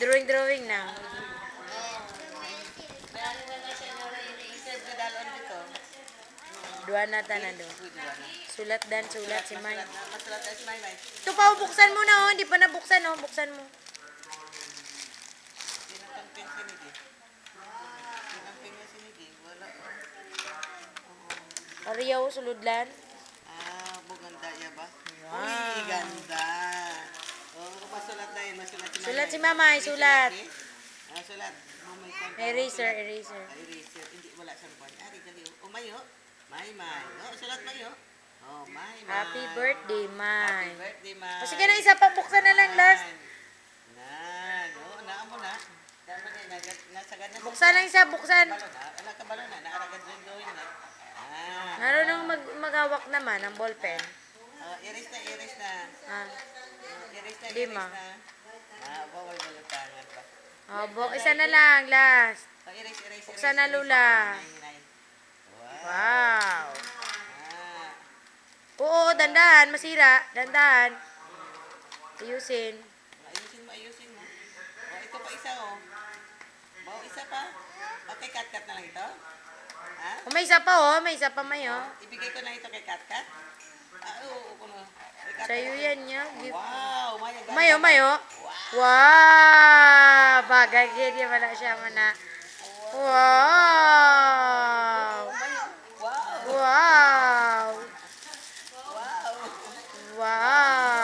Drawing na. Dua na tanan do. Sulat dan sulat si May. Ito pa, buksan mo na oh. Hindi pa nabuksan oh. Buksan mo. Ariyaw, suludlan. Buganda ya ba? Wow. Uy, ganda. Masulat na yun. Masulat si Mamay. Sulat si Mamay, sulat. Sulat. Mamay ka. Eraser, eraser. Eraser. Hindi, wala siyang kwan. Ari, dali. Mayo. May. Sulat Mayo. May. Happy birthday, May. Happy birthday, May. O sige na, isa pa. Buksan na lang last. Naan mo na. Tama na, nasagad na. Buksan lang isa, buksan. Wala ka balo na. Naaragad rin gawin na. Marunong maghawak naman ang ballpen. Iris na. Iris na, Lima. iris na. Bawal balutangan pa. Isa na lang, last. Iris. Buksan na, Lula. Wow. Oo, dandahan. Masira. Dandahan. Ayusin. Ayusin mo. Ito pa isa oh. Isa pa. Okay, cut na lang ito. May isa pa oh. May isa pa may oh. Ibigay ko na ito kay cut. Oo, kuno. Sa'yo yan niya. Wow, Mayo. Wow. Bagay ganyan wala siya mana. Wow. Wow. Wow.